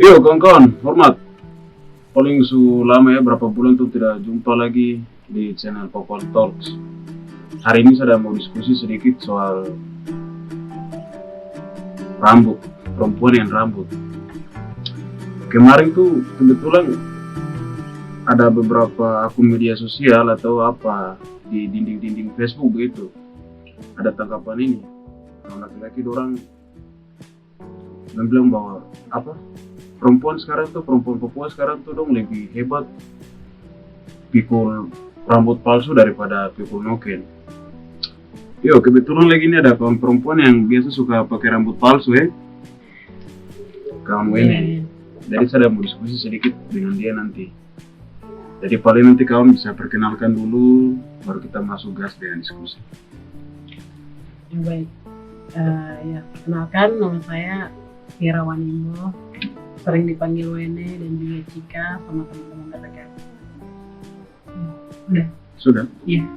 Yo kawan-kawan, hormat. Paling lama ya, berapa bulan tuh tidak jumpa lagi di channel Popol Talks. Hari ini saya mau diskusi sedikit soal rambut, perempuan yang rambut. Kemarin tuh kebetulan ada beberapa akun media sosial atau apa di dinding-dinding Facebook gitu. Ada tanggapan ini, kalau laki-laki orang bilang bahwa apa? Perempuan Papua sekarang tuh dong lebih hebat pikul rambut palsu daripada pikul noken. Yo, kebetulan lagi ini ada kawan perempuan yang biasa suka pakai rambut palsu kamu ini. Jadi saya mau diskusi sedikit dengan dia nanti. Jadi paling nanti kawan bisa perkenalkan dulu, baru kita masuk gas dengan diskusi. Baik, ya kenalkan, nama saya Tira Wanimbo, sering dipanggil Wene dan juga Cika sama teman-teman terdekat. Udah? Sudah? Iya.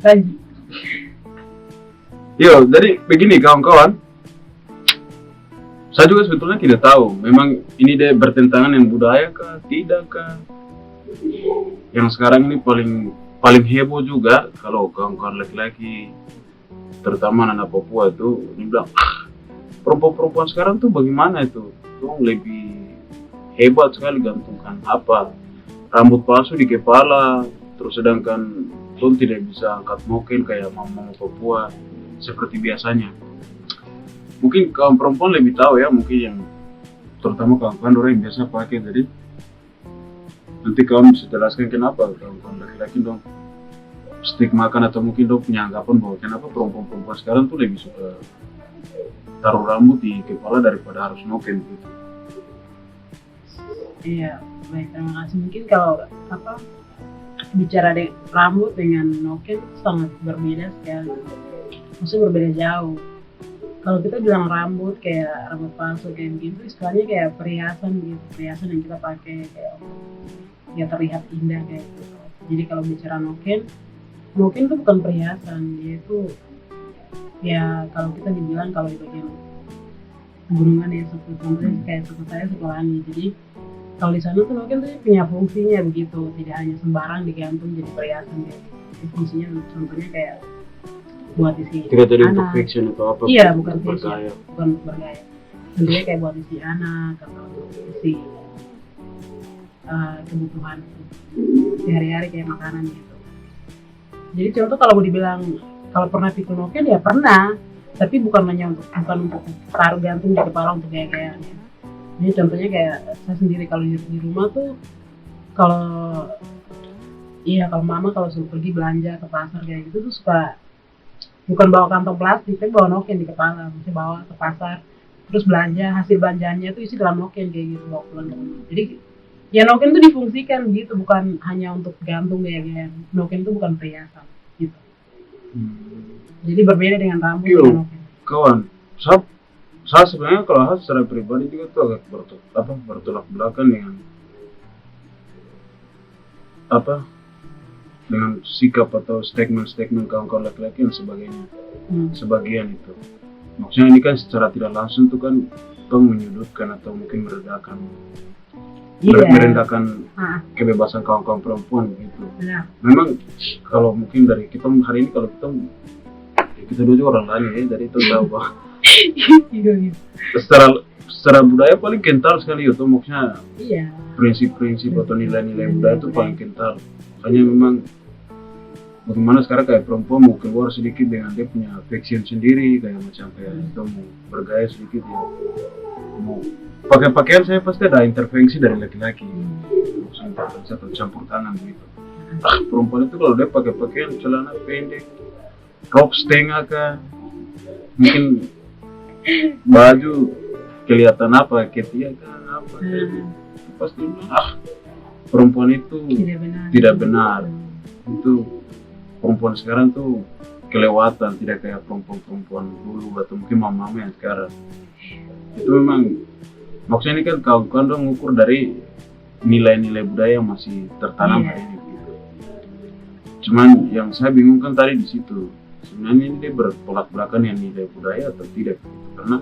Lanjut. Yo, jadi begini kawan-kawan. Saya juga sebetulnya tidak tahu, memang ini dia bertentangan dengan budaya kah, tidak kah? Yang sekarang ini paling heboh juga kalau kawan-kawan laki-laki, terutama anak Papua itu, dia bilang, perempuan-perempuan sekarang tuh bagaimana itu? Tuh lebih hebat sekali gantungkan apa? Rambut palsu di kepala, terus sedangkan tuh tidak bisa angkat noken kayak mama Papua seperti biasanya. Mungkin kaum perempuan lebih tahu ya, mungkin yang terutama kawan-kawan orang yang biasa pakai. Jadi nanti kamu bisa jelaskan kenapa kawan-kawan laki-laki dong stigmakan atau mungkin dong punya anggapan bahwa kenapa perempuan-perempuan sekarang tuh lebih suka taruh rambut di kepala daripada harus noken gitu. Iya, baik, terima kasih. Mungkin kalau bicara rambut dengan noken sangat berbeda sekali. Maksudnya berbeda jauh. Kalau kita bilang rambut kayak rambut palsu kayak gitu, istilahnya kayak perhiasan gitu, perhiasan yang kita pakai kayak ya terlihat indah kayak gitu. Jadi kalau bicara noken itu bukan perhiasan, dia itu ya kalau kita dibilang kalau di bagian pegunungan ya contohnya kayak suku saya suku Langi. Jadi kalau di sana tuh noken tuh punya fungsinya begitu, tidak hanya sembarang digantung jadi perhiasan gitu. Fungsinya contohnya kayak buat isi tidak jadi anak. Untuk fashion atau apa? Iya, bukan fashion, bergaya. bukan bergaya. Tentunya kayak buat isi anak atau isi kebutuhan sehari-hari kayak makanan gitu. Jadi contoh kalau mau dibilang kalau pernah pikul noken ya pernah, tapi bukan untuk taruh gantung di kepala untuk gaya-gayaan ya. Jadi contohnya kayak saya sendiri kalau di rumah tuh kalau mama kalau suruh pergi belanja ke pasar kayak gitu tuh suka bukan bawa kantong plastik, tapi bawa noken di kepala, mesti bawa ke pasar, terus belanja, hasil belanjaannya itu isi dalam noken kayak gitu bawa pulang ke rumah. Jadi ya noken itu difungsikan gitu, bukan hanya untuk gantung gaya-gayaan. Noken itu bukan perhiasan gitu. Jadi berbeda dengan rambut dan noken. Kawan, saya sebenarnya kalau secara pribadi juga tuh agak bertolak belakang dengan sikap atau statement kawan-kawan laki-laki dan sebagainya. Sebagian itu maksudnya ini kan secara tidak langsung tuh kan menyudutkan atau mungkin merendahkan kebebasan kawan-kawan perempuan gitu. Memang kalau mungkin dari kita hari ini kalau kita dulu orang lain ya, dari itu tahu bahwa secara budaya paling kental sekali itu, maksudnya prinsip-prinsip atau nilai-nilai budaya itu paling kental. Hanya memang bagaimana sekarang kayak perempuan mau keluar sedikit dengan dia punya fashion sendiri, kayak macam itu mau bergaya sedikit ya, mau pakai pakaian saya pasti ada intervensi dari laki-laki, intervensi atau campur tangan gitu. Perempuan itu kalau dia pakai pakaian celana pendek, rok setengah kah, mungkin baju kelihatan apa ketia kan apa, pasti perempuan itu tidak benar. Itu perempuan sekarang tuh kelewatan, tidak kayak perempuan dulu atau mungkin mama-mama yang sekarang. Itu memang maksudnya ini kan kawan-kawan dong ngukur dari nilai-nilai budaya yang masih tertanam hari ini gitu. Cuman yang saya bingung kan tadi di situ, sebenarnya ini dia bertolak belakang yang nilai budaya atau tidak gitu. Karena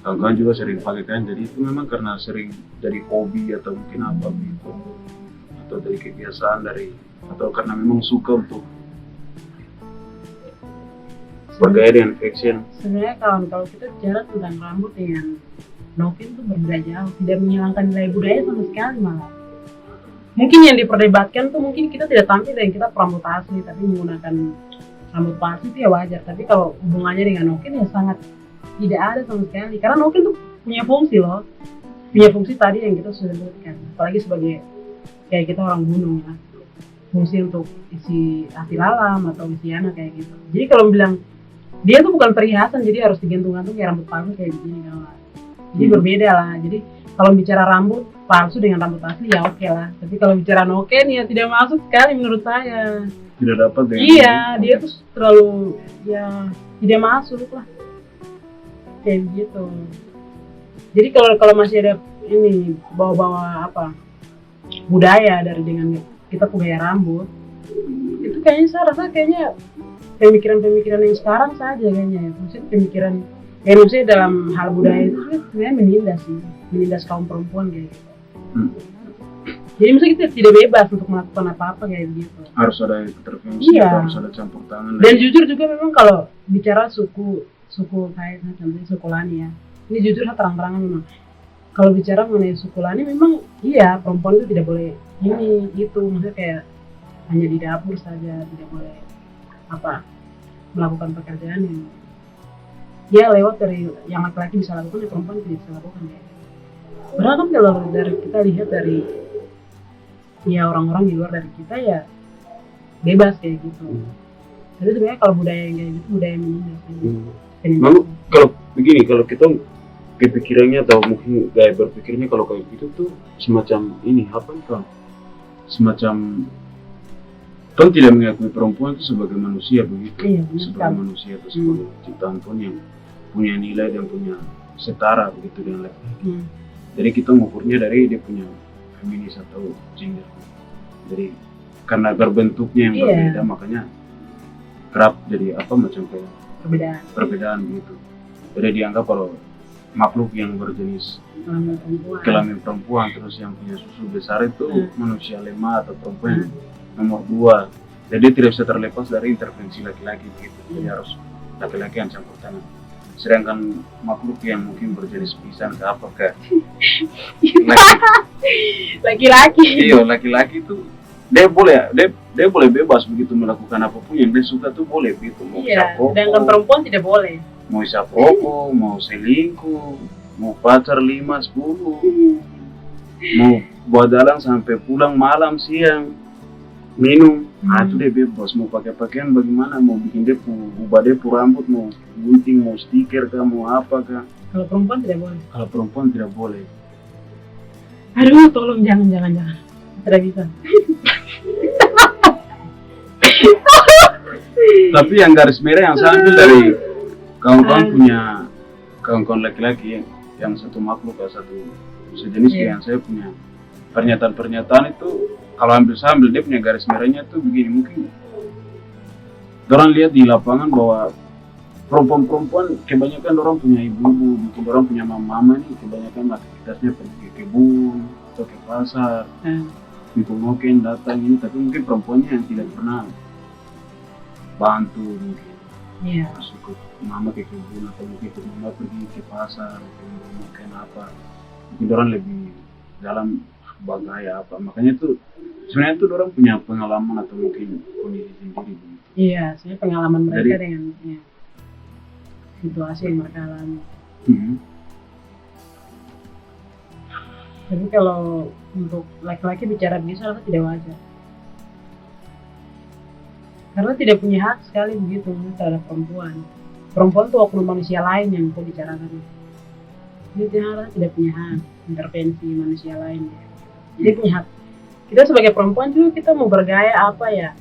kawan-kawan juga sering pakai kan, jadi itu memang karena sering dari hobi atau mungkin apa gitu, atau dari kebiasaan atau karena memang suka untuk bergaya dengan fashion. Sebenarnya kalau kita bicara tentang rambut dengan noken tuh berbeda jauh, tidak menghilangkan nilai budaya sama sekali malah. Mungkin yang diperdebatkan tuh mungkin kita tidak tampil dan kita rambut asli, tapi menggunakan rambut palsu itu ya wajar. Tapi kalau hubungannya dengan noken ya sangat tidak ada sama sekali. Karena noken tuh punya fungsi loh, punya fungsi tadi yang kita sudah sebutkan. Apalagi sebagai kayak kita orang gunung ya, fungsi untuk isi hati lalam atau isi anak kayak gitu. Jadi kalau bilang dia tuh bukan perhiasan, jadi harus digantung-gantung kayak rambut palsu kayak begini kawan. Jadi berbeda lah. Jadi kalau bicara rambut palsu dengan rambut asli ya oke lah. Tapi kalau bicara noken ya tidak masuk sekali menurut saya. Tidak dapat dengan Iya, dia tuh terlalu ya tidak masuk lah. Kayak gitu. Jadi kalau masih ada ini bawa-bawa apa budaya dari dengan kita punya rambut, itu kayaknya saya rasa kayaknya pemikiran-pemikiran yang sekarang saja kayaknya ya. Maksudnya pemikiran maksudnya dalam hal budaya itu sebenarnya menindas kaum perempuan kayak gitu. Jadi maksudnya kita tidak bebas untuk melakukan apa-apa kayak gitu. Harus ada intervensi, Iya. harus ada campur tangan. Dan jujur juga memang kalau bicara suku kayak contohnya suku Lani ya, ini jujur terang-terangan memang kalau bicara mengenai suku Lani memang iya perempuan itu tidak boleh ini itu, maksudnya kayak hanya di dapur saja, tidak boleh apa melakukan pekerjaan yang ya lewat dari yang laki-laki bisa lakukan, ya perempuan tidak bisa lakukan ya. Padahal kan kalau dari kita lihat dari ya orang-orang di luar dari kita ya bebas kayak gitu. Jadi sebenarnya kalau budaya yang kayak gitu budaya menindas. Lalu kalau begini, kalau kita kepikirannya atau mungkin gaya berpikirnya kalau kayak gitu tuh semacam ini apa nih kan? Semacam kan tidak mengakui perempuan itu sebagai manusia begitu, Iya, sebagai manusia atau sebagai ciptaan Tuhan yang punya nilai dan punya setara begitu dengan laki-laki. Jadi kita mengukurnya dari dia punya feminis atau gender. Jadi karena berbentuknya yang berbeda makanya kerap jadi apa macam kayak perbedaan begitu. Jadi dianggap kalau makhluk yang berjenis kelamin perempuan terus yang punya susu besar itu manusia lemah atau perempuan nomor 2. Jadi tidak bisa terlepas dari intervensi laki-laki begitu. Jadi harus laki-laki yang campur tangan. Sedangkan makhluk yang mungkin berjenis pisang ke apa ke laki-laki. Iya, laki-laki itu dia boleh bebas begitu melakukan apapun yang dia suka tuh boleh begitu. Mau iya, sedangkan perempuan tidak boleh. Mau isap rokok, mau selingkuh, mau pacar 5-10, mau buat dalang sampai pulang malam siang, minum, itu dia bebas. Mau pakai pakaian bagaimana, mau bikin dia ubah dia rambut, mau gunting, mau stiker kah, mau apa kah. Kalau perempuan tidak boleh. Kalau perempuan tidak boleh. Aduh, tolong jangan. Tidak bisa. Tapi yang garis merah yang saya ambil dari kawan-kawan laki-laki yang satu makhluk atau satu sejenis yang saya punya pernyataan itu kalau saya ambil dia punya garis merahnya tuh begini, mungkin orang lihat di lapangan bahwa perempuan kebanyakan orang punya ibu-ibu, mungkin orang punya mama nih kebanyakan aktivitasnya pergi ke kebun atau ke pasar, itu mungkin datang ini, tapi mungkin perempuannya yang tidak pernah bantu mungkin. Masuk ke mama ke kebun atau mungkin ke mama pergi ke pasar mungkin apa, mungkin orang lebih dalam bagaya apa, makanya itu sebenarnya itu orang punya pengalaman atau mungkin kondisi sendiri begitu. Iya, sebenarnya pengalaman mereka dengan situasi yang mereka alami. Tapi kalau untuk laki-laki bicara begitu rasa tidak wajar. Karena tidak punya hak sekali begitu terhadap perempuan. Perempuan itu oknum manusia lain yang kita bicarakan. Jadi tidak punya hak intervensi manusia lain. Jadi punya hak. Kita sebagai perempuan juga kita mau bergaya apa ya?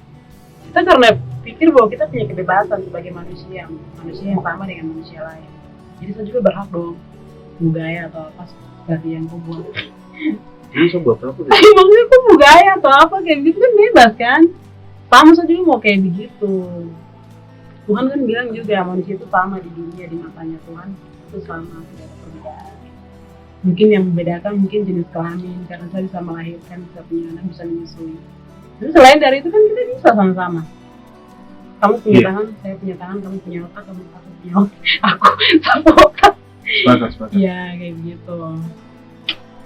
Kita karena pikir bahwa kita punya kebebasan sebagai manusia yang sama dengan manusia lain. Jadi saya juga berhak dong mau gaya atau apa seperti yang kau buat. Ini saya buat apa? Maksudnya kau mau gaya atau apa kayak gitu kan bebas kan? Sama saya juga mau kayak begitu. Tuhan kan bilang juga manusia itu sama di dunia, di matanya Tuhan itu sama, tidak ada perbedaan. ya. Mungkin yang membedakan mungkin jenis kelamin, karena saya bisa melahirkan, bisa punya anak, bisa menyusui. Tapi selain dari itu kan kita bisa sama-sama. Kamu punya tangan, saya punya tangan, kamu punya otak, kamu punya otak, aku satu otak. Sepakat. Iya, kayak gitu.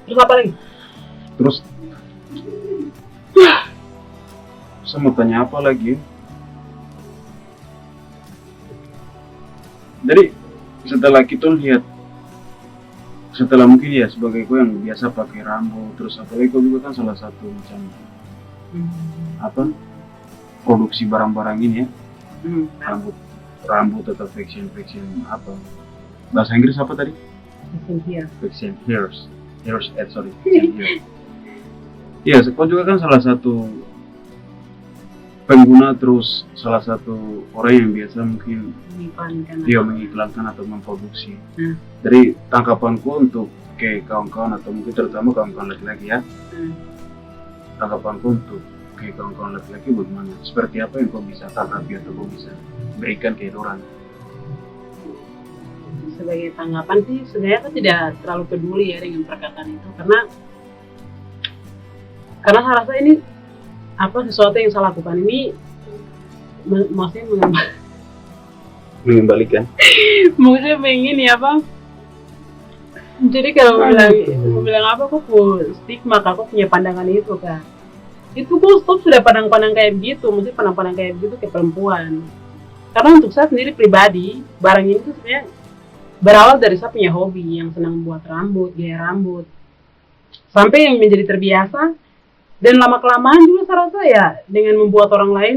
Terus apa lagi? Terus saya mau tanya apa lagi? Jadi setelah kita lihat, setelah mungkin ya sebagai gue yang biasa pakai rambut, terus apalagi gue juga kan salah satu macam apa produksi barang-barang ini ya, rambut atau fashion apa bahasa Inggris apa tadi? Fashion hairs, fashion hair. Iya, kau juga kan salah satu pengguna, terus salah satu orang yang biasa mungkin mengiklankan atau memproduksi. Dari tangkapanku untuk ke kawan-kawan atau mungkin terutama kawan-kawan laki-laki ya, tangkapanku untuk ke kawan-kawan laki-laki bagaimana? Seperti apa yang kau bisa tangkapi atau kau bisa berikan ke orang? Sebagai tanggapan sih sebenarnya aku tidak terlalu peduli ya dengan perkataan itu, karena saya rasa ini sesuatu yang saya lakukan ini maksudnya mengembalikan maksudnya pengen ya jadi kalau mau bilang apa, aku stigma, aku punya pandangan itu kan, itu kok stop sudah pandang-pandang kayak begitu, maksudnya pandang-pandang kayak begitu ke perempuan. Karena untuk saya sendiri pribadi, barang ini tuh sebenarnya berawal dari saya punya hobi yang senang buat rambut, gaya rambut, sampai yang menjadi terbiasa. Dan lama-kelamaan juga saya rasa ya, dengan membuat orang lain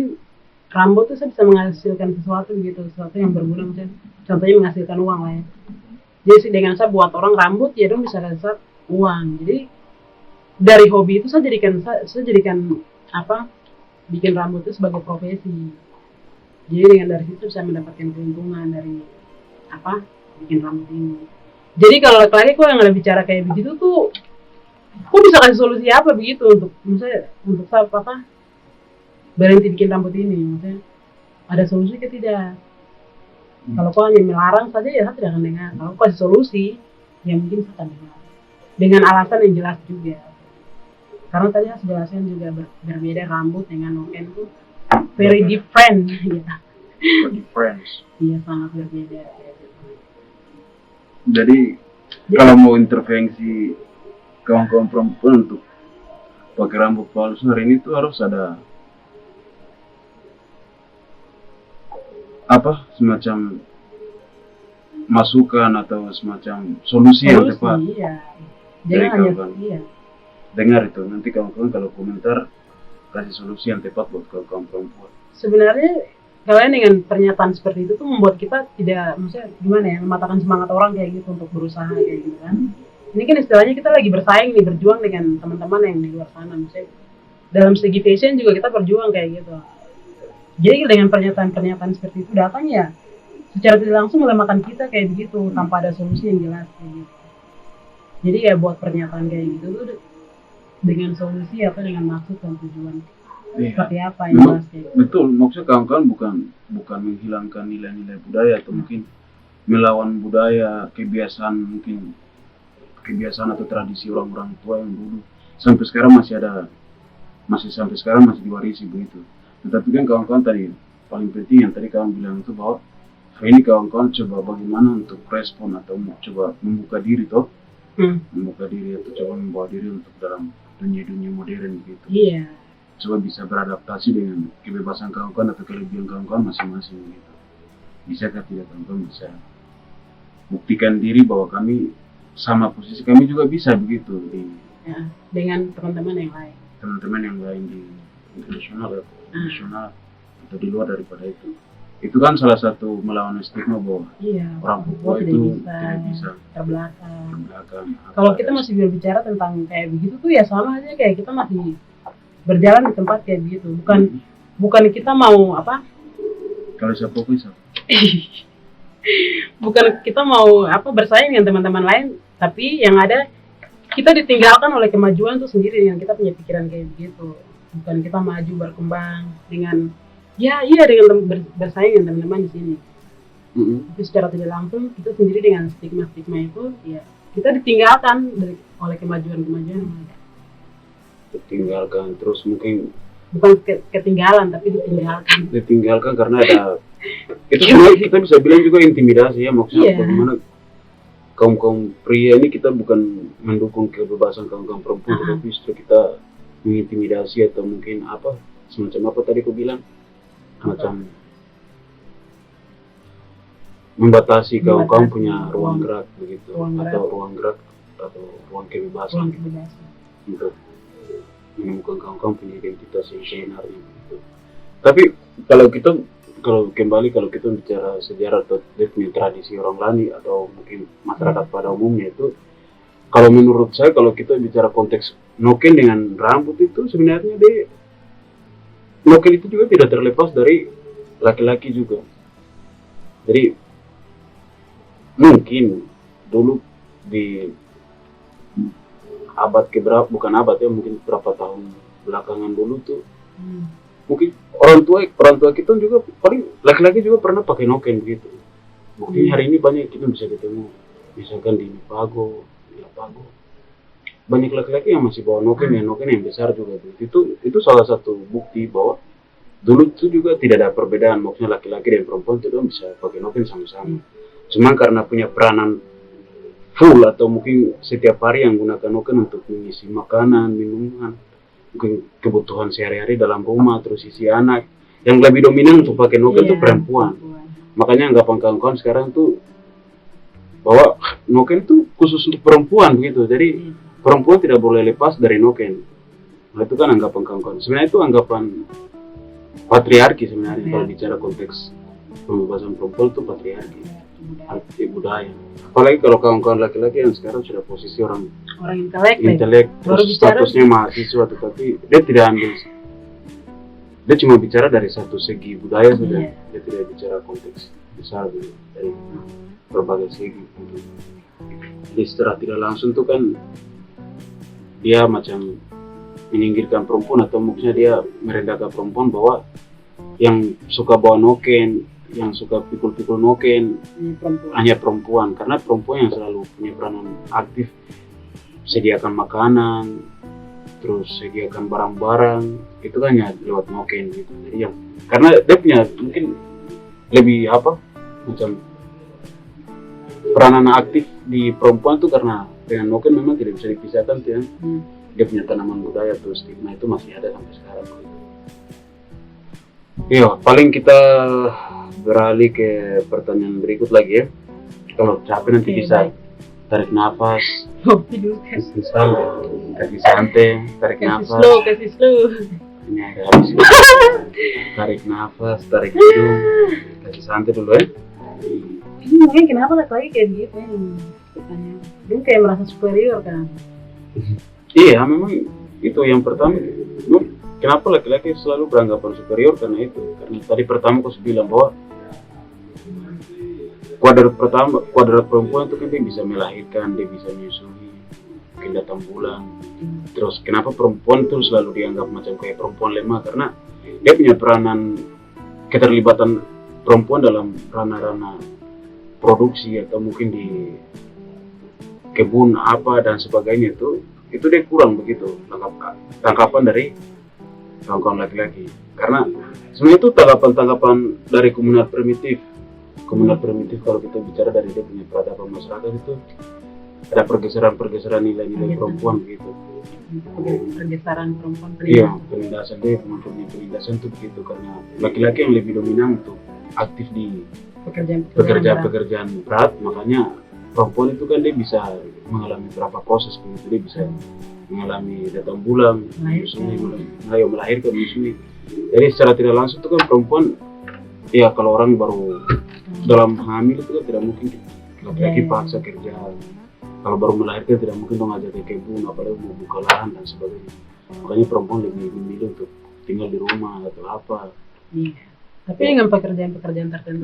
rambut tuh saya bisa menghasilkan sesuatu gitu, sesuatu yang berguna, misalnya contohnya menghasilkan uang lah ya. Jadi dengan saya buat orang rambut ya dong bisa dapat uang. Jadi dari hobi itu saya jadikan bikin rambut itu sebagai profesi. Jadi dengan dari situ saya mendapatkan keuntungan dari bikin rambut ini. Jadi kalau laki-laki kok yang ada bicara kayak begitu tuh, kok bisa kasih solusi apa begitu untuk misalnya untuk saya berhenti bikin rambut ini, maksudnya ada solusi ke tidak? Kalau kau hanya melarang saja ya saya tidak akan dengar. Kalau kau kasih solusi ya mungkin saya akan dengar dengan alasan yang jelas juga. Karena tadi saya jelaskan juga berbeda rambut dengan noken itu very different ya. Iya, sangat berbeda. Jadi kalau mau intervensi kawan-kawan perempuan untuk pakai rambut palsu hari ini tuh harus ada semacam masukan atau semacam solusi yang tepat. Iya. Jadi kawan-kawan dengar itu, nanti kawan-kawan kalau komentar kasih solusi yang tepat buat kawan-kawan perempuan. Sebenarnya kalian dengan pernyataan seperti itu tuh membuat kita tidak, maksudnya gimana ya, mematahkan semangat orang kayak gitu untuk berusaha kayak gitu kan. Ini kan istilahnya kita lagi bersaing nih, berjuang dengan teman-teman yang di luar sana, misalnya dalam segi fashion juga kita berjuang kayak gitu. Jadi dengan pernyataan-pernyataan seperti itu datang ya secara tidak langsung melemahkan kita kayak begitu tanpa ada solusi yang jelas kayak gitu. Jadi ya buat pernyataan kayak gitu tuh dengan solusi atau dengan maksud dan tujuan seperti apa yang jelas kayak gitu. Betul, maksudnya kawan-kawan bukan menghilangkan nilai-nilai budaya atau mungkin melawan budaya, kebiasaan atau tradisi orang-orang tua yang dulu sampai sekarang sampai sekarang masih diwarisi begitu. Tetapi kan kawan-kawan tadi paling penting yang tadi kawan bilang itu bahwa ini kawan-kawan coba bagaimana untuk respon atau coba membuka diri membuka diri atau coba membawa diri untuk dalam dunia modern gitu. Iya. Coba bisa beradaptasi dengan kebebasan kawan-kawan atau kelebihan kawan-kawan masing-masing gitu. Bisakah tidak kawan-kawan bisa buktikan diri bahwa kami sama posisi, kami juga bisa begitu dengan teman-teman yang lain di internasional nasional atau di luar daripada itu kan salah satu melawan stigma bahwa orang Papua itu tidak bisa terbelakang. Kalau kita masih berbicara tentang kayak begitu tuh ya sama aja kayak kita masih berjalan di tempat kayak begitu, bukan kita mau kalau siapa bisa bukan kita mau bersaing dengan teman-teman lain, tapi yang ada kita ditinggalkan oleh kemajuan tuh sendiri dengan kita punya pikiran kayak begitu. Bukan kita maju berkembang dengan dengan bersaing dengan teman-teman di sini. Tapi secara tidak langsung kita sendiri dengan stigma-stigma itu ya kita ditinggalkan oleh kemajuan-kemajuan yang ada. Ditinggalkan terus mungkin Bukan ketinggalan tapi ditinggalkan karena ada itu sebenarnya kita bisa bilang juga intimidasi ya, maksudnya bagaimana kaum pria ini kita bukan mendukung kebebasan kaum perempuan, tapi justru kita mengintimidasi atau mungkin apa semacam apa tadi aku bilang macam membatasi kaum punya ruang gerak begitu, atau ruang gerak atau ruang kebebasan untuk menemukan kaum punya identitas yang sebenarnya begitu. Tapi kalau kita bicara sejarah atau punya tradisi orang Lani atau mungkin masyarakat pada umumnya itu, kalau menurut saya kalau kita bicara konteks noken dengan rambut itu sebenarnya noken itu juga tidak terlepas dari laki-laki juga. Jadi mungkin dulu di abad keberapa, bukan abad ya, mungkin berapa tahun belakangan dulu tuh mungkin orang tua kita juga paling laki-laki juga pernah pakai noken begitu. Buktinya hari ini banyak kita bisa ketemu misalkan di Pago, banyak laki-laki yang masih bawa noken yang besar juga tuh. Itu salah satu bukti bahwa dulu itu juga tidak ada perbedaan, maksudnya laki-laki dan perempuan itu bisa pakai noken sama-sama. Cuma karena punya peranan full atau mungkin setiap hari yang gunakan noken untuk mengisi makanan, minuman, mungkin kebutuhan sehari-hari dalam rumah, terus isi anak, yang lebih dominan untuk pakai noken itu perempuan. Makanya anggapan kawan-kawan sekarang tuh bahwa noken itu khusus untuk perempuan begitu, jadi perempuan tidak boleh lepas dari noken. Nah itu kan anggapan kawan-kawan. Sebenarnya itu anggapan patriarki sebenarnya kalau bicara konteks pembebasan perempuan itu patriarki, budaya. Apalagi kalau kawan-kawan laki-laki yang sekarang sudah posisi orang intelek terus statusnya mahasiswa, tetapi dia tidak ambil, dia cuma bicara dari satu segi budaya saja, dia tidak bicara konteks besar dari berbagai segi. Jadi secara tidak langsung tuh kan dia macam menyingkirkan perempuan atau maksudnya dia merendahkan perempuan bahwa yang suka bawa noken, yang suka pikul-pikul noken hanya perempuan, karena perempuan yang selalu punya peranan aktif, sediakan makanan, terus sediakan barang-barang, itu kan hanya lewat noken gitu. Jadi yang karena dia punya mungkin lebih macam peranan aktif di perempuan tuh, karena dengan noken memang tidak bisa dipisahkan tuh ya. Dia punya tanaman budaya tuh, stigma itu masih ada sampai sekarang gitu. Iya, paling kita beralih ke pertanyaan berikut lagi ya. Kalau capek nanti bisa tarik nafas, kaki santai, tarik nafas. Kasih slow. Ini ada habis. Tarik nafas, tarik hidung, kaki santai dulu ya. Ini mungkin kenapa lagi kayak gitu ya? Dia kayak merasa superior kan? Iya, memang itu yang pertama. Kenapa laki-laki selalu beranggapan superior? Karena tadi pertama aku bilang bahwa kuadrat perempuan itu kan dia bisa melahirkan, dia bisa menyusui, mungkin datang bulan. Terus kenapa perempuan itu selalu dianggap macam kayak perempuan lemah? Karena dia punya peranan, keterlibatan perempuan dalam ranah-ranah produksi atau mungkin di kebun apa dan sebagainya, itu dia kurang begitu tangkapan dari kawan-kawan laki-laki. Karena sebenarnya itu tanggapan dari komunitas primitif kalau kita bicara dari dia punya peradaban masyarakat, itu ada pergeseran nilai-nilai perempuan begitu. Pergeseran perempuan. Iya, penindasan dia punya penindasan itu begitu, karena laki-laki yang lebih dominan untuk aktif di pekerjaan berat, makanya perempuan itu kan dia bisa mengalami beberapa proses begitu, dia bisa mengalami datang bulan, melahirkan, menyusui. Jadi secara tidak langsung itu kan perempuan, ya kalau orang baru dalam hamil itu kan tidak mungkin laki-laki paksa kerja. Kalau baru melahirkan tidak mungkin dong ajak ke kebun, apalagi mau buka lahan dan sebagainya. Makanya perempuan lebih memilih untuk tinggal di rumah atau apa. Iya. Tapi dengan pekerjaan tertentu.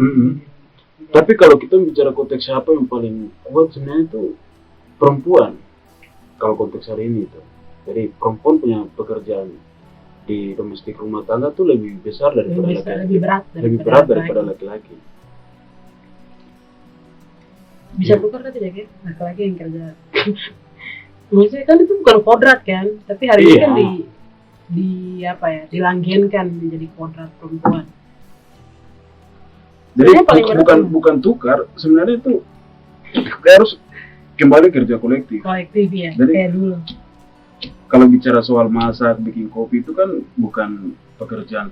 Tapi kalau kita bicara konteks siapa yang paling kuat sebenarnya itu perempuan. Kalau konteks hari ini itu, jadi perempuan punya pekerjaan di domestik rumah tangga tuh lebih besar daripada laki-laki. Lebih berat daripada laki-laki. bisa tukar kan tidak kan laki-laki yang kerja. Maksudnya kan itu bukan kodrat kan, tapi hari ini kan di apa ya, dilanggenkan menjadi kodrat perempuan. Jadi paling bukan tukar, sebenarnya itu harus kembali kerja kolektif. Kolektif ya, Jadi, kayak dulu. Kalau bicara soal masak, bikin kopi itu kan bukan pekerjaan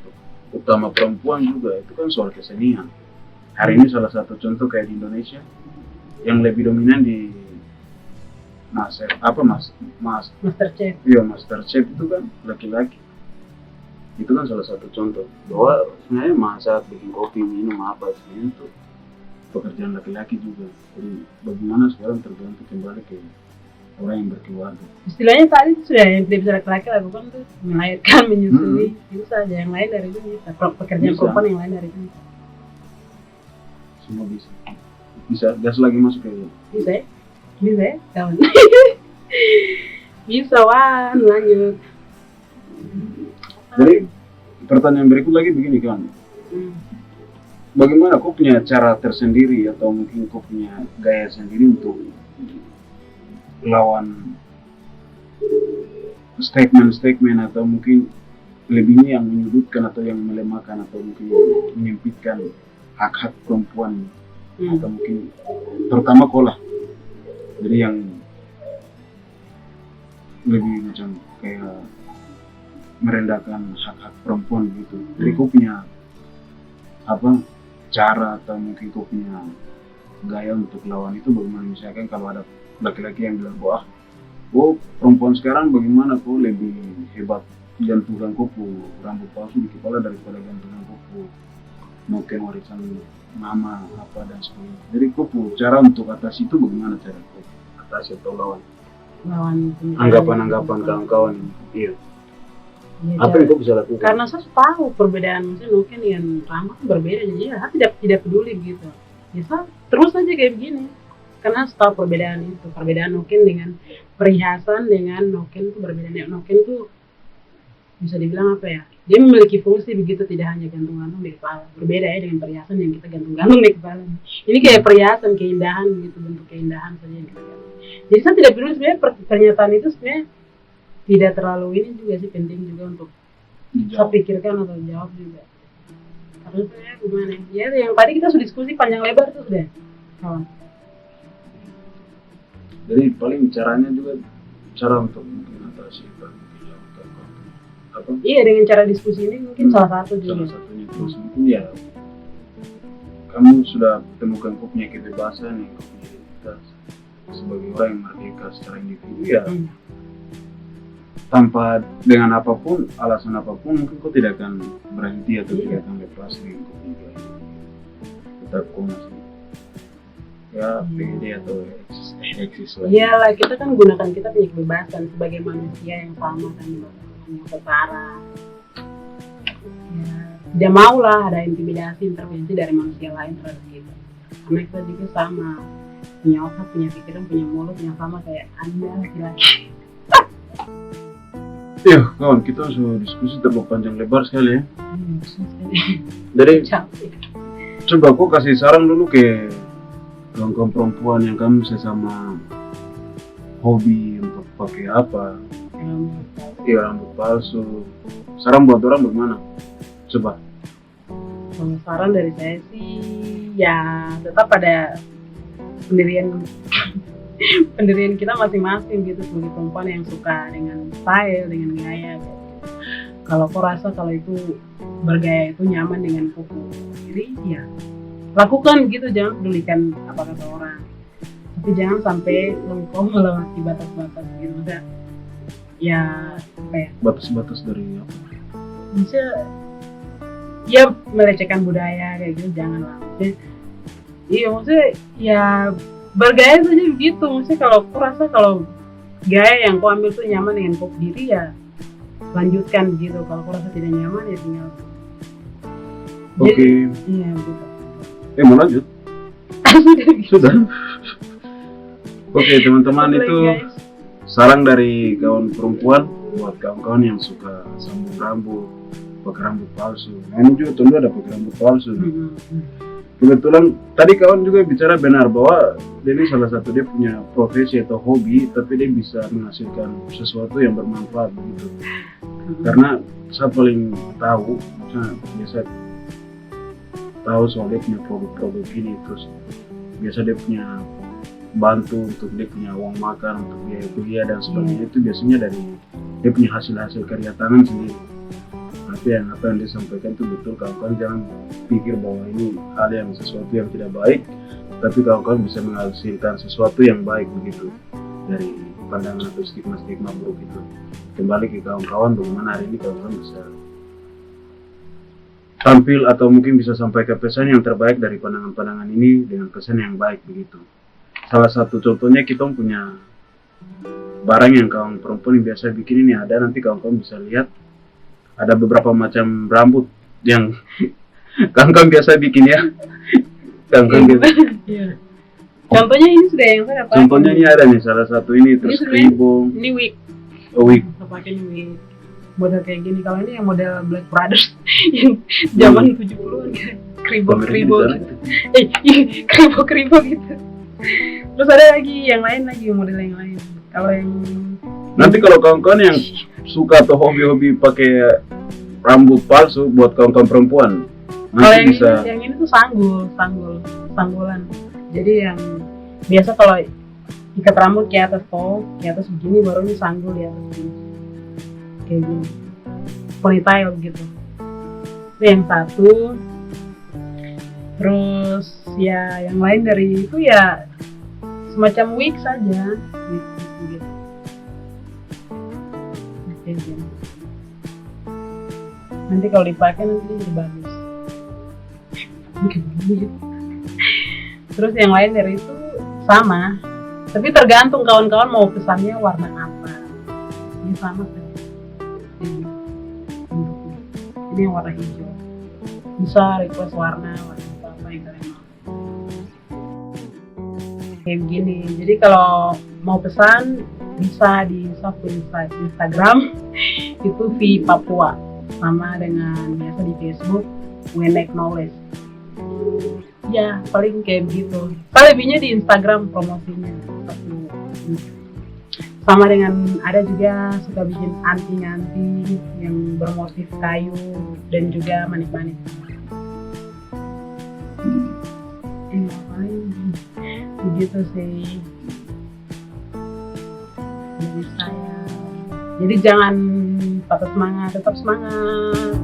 utama perempuan juga, itu kan soal kesenian. Hari ini salah satu contoh kayak di Indonesia yang lebih dominan di Master Chef. Iya, Master Chef itu kan laki-laki. Itu kan salah satu contoh bahwa sebenarnya masak, bikin kopi, minum apa sebenarnya itu pekerjaan laki-laki juga. Jadi bagaimana sekarang tergantung kembali ke orang yang berkeluarga. Istilahnya tadi sudah yang tidak bisa laki-laki lakukan tuh melahirkan, menyusui, itu saja. Yang lain dari itu bisa. Pekerjaan perempuan yang lain dari itu semua bisa gas lagi masuk ke bisa ya kawan. Bisa Wan, lanjut. Jadi pertanyaan berikut lagi begini kan, bagaimana kau punya cara tersendiri atau mungkin kau punya gaya sendiri untuk lawan statement atau mungkin lebihnya yang menyudutkan atau yang melemahkan atau mungkin menyempitkan hak-hak perempuan atau mungkin terutama kolah, jadi yang lebih macam kayak merendahkan hak-hak perempuan gitu. Jadi kau punya apa cara atau mungkin kau punya gaya untuk lawan itu bagaimana? Misalkan kalau ada laki-laki yang bilang wah, perempuan sekarang bagaimana kau lebih hebat gantungan kupu rambut palsu di kepala daripada gantungan kupu mungkin warisan mama apa dan sebagainya. Jadi kupu cara untuk atas itu bagaimana cara kau atasi atau lawan anggapan-anggapan kawan-kawan ini? Iya. Ya, apa yang kau bisa lakukan? Karena saya tahu perbedaan misalnya mungkin yang rambut berbeda, jadi ya saya tidak peduli gitu. Ya saya terus aja kayak begini. Karena tahu perbedaan itu, perbedaan Noken dengan perhiasan dengan Noken itu berbeda. Noken itu bisa dibilang apa ya? Dia memiliki fungsi begitu, tidak hanya gantung-gantung di kepala. Berbeda ya dengan perhiasan yang kita gantung-gantung di kepala. Ini kayak perhiasan, keindahan gitu, bentuk keindahan saja yang kita gantung. Jadi saya tidak peduli sebenarnya pernyataan itu sebenarnya tidak terlalu ini juga sih, penting juga untuk saya pikirkan atau jawab juga. Karena saya gimana ya, yang tadi kita sudah diskusi panjang lebar tuh sudah kawan. Jadi paling caranya juga cara untuk mungkin atasi apa? Iya, dengan cara diskusi ini mungkin salah satu juga. Salah satunya terus mungkin ya kamu sudah temukan kau punya kebebasan yang kau punya identitas sebagai orang yang merdeka secara individu ya. Tanpa dengan apapun, alasan apapun mungkin kau tidak akan berhenti atau tidak akan lepas dengan kau punya tetap kau masih ya pede atau eksis lagi. Iya lah, kita kan gunakan kita punya kebebasan sebagai manusia yang sama kan, yang setara. Ya, tidak mau lah ada intimidasi, intervensi dari manusia lain terhadap kita. Karena kita juga sama, punya otak, punya pikiran, punya mulut yang sama kayak Anda laki-laki. Iya kawan, kita sudah diskusi terlalu panjang lebar sekali ya. Jadi coba kau kasih saran dulu ke kawan-kawan perempuan yang kamu sesama hobi untuk pakai apa? Iya, rambut palsu. Saran buat orang bagaimana? Coba. Kalau saran dari saya sih ya tetap ada pendirian kita masing-masing gitu sebagai perempuan yang suka dengan style, dengan gaya gitu. Kalau kau rasa kalau itu bergaya itu nyaman dengan kuku, jadi ya lakukan gitu, jangan pedulikan apa kata orang. Tapi jangan sampai kau melewati batas-batas gitu, udah. Ya apa ya? Batas-batas dari apa? Bisa ya melecehkan budaya kayak gitu, jangan lah. Iya maksudnya ya bergaya saja begitu. Maksudnya kalau aku rasa kalau gaya yang kau ambil tuh nyaman dengan kau sendiri ya lanjutkan gitu. Kalau kau rasa tidak nyaman ya tinggal. Oke. Iya gitu. Mau lanjut? Sudah. Oke teman-teman, itu saran dari kawan perempuan buat kawan-kawan yang suka sambung rambut, pakai rambut palsu. Nah ini juga tentu ada pakai rambut palsu. kebetulan tadi kawan juga bicara benar bahwa dia ini salah satu dia punya profesi atau hobi, tapi dia bisa menghasilkan sesuatu yang bermanfaat begitu. Karena saya paling tahu, misalnya biasa tahu soal dia punya produk-produk ini, terus biasa dia punya bantu untuk dia punya uang makan, untuk biaya kuliah dan sebagainya, itu biasanya dari dia punya hasil-hasil karya tangan sendiri. Tapi apa yang dia sampaikan itu betul, kawan-kawan jangan pikir bahwa ini hal yang sesuatu yang tidak baik, tapi kawan-kawan bisa menghasilkan sesuatu yang baik begitu dari pandangan atau stigma-stigma buruk itu. Kembali ke kawan-kawan, bagaimana hari ini kawan-kawan bisa tampil atau mungkin bisa sampaikan pesan yang terbaik dari pandangan-pandangan ini dengan pesan yang baik begitu. Salah satu contohnya kita punya barang yang kawan perempuan yang biasa bikin ini ada, nanti kawan-kawan bisa lihat ada beberapa macam rambut yang kawan-kawan biasa bikin ya. Kawan-kawan biasa. Iya. Contohnya ini sudah yang saya pakai. Contohnya ini ada nih, salah satu ini terus kribong. Ini wig. Oh, wig. Saya pakai ini wig. Model kayak gini. Kalau ini yang model Black Brothers yang zaman 70-an kan. Kribo-kribo gitu. Kribo-kribo gitu. Terus ada lagi yang lain lagi, model yang lain. Kalau yang nanti kalau kawan-kawan yang suka atau hobi-hobi pakai rambut palsu buat kawan-kawan perempuan, nanti bisa. Yang ini tuh sanggulan. Jadi yang biasa kalau ikat rambut ke atas begini, baru ini sanggul di atas begini. Kayak gini. Ponytail gitu. Itu yang satu. Terus ya yang lain dari itu ya semacam wig saja. Gitu. Nanti kalau dipakai nanti jadi bagus. Terus yang lain dari itu sama, tapi tergantung kawan-kawan mau pesannya warna apa. Ini sama kan? Ini yang warna hijau. Bisa request warna apa yang kalian mau. Kayak begini. Jadi kalau mau pesan bisa di Instagram itu V Papua, sama dengan biasa di Facebook Wenek Knowledge. Ya paling kayak begitu. Lebihnya di Instagram promosinya sama dengan ada juga suka bikin anting-anting yang bermotif kayu dan juga manik-manik. Paling begitu sih dari saya. Jadi jangan patah semangat, tetap semangat.